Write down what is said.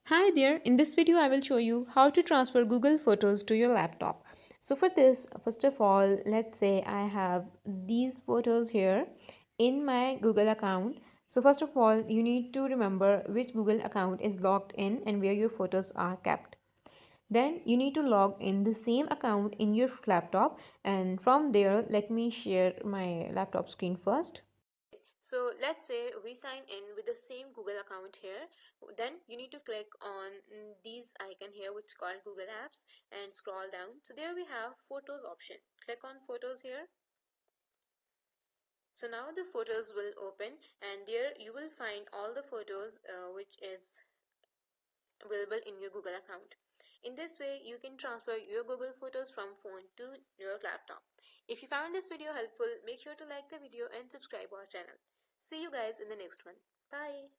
Hi there, in this video I will show you how to transfer Google Photos to your laptop. So for this, first of all, let's say I have these photos here in my Google account. So first of all, you need to remember which Google account is logged in and where your photos are kept. Then you need to log in the same account in your laptop, and from there, let me share my laptop screen first. So let's say we sign in with the same Google account here. Then you need to click on these icon here which is called Google Apps and scroll down. So there we have Photos option. Click on Photos here. So now the photos will open and there you will find all the photos which is available in your Google account. In this way, you can transfer your Google Photos from phone to your laptop. If you found this video helpful, make sure to like the video and subscribe our channel. See you guys in the next one. Bye.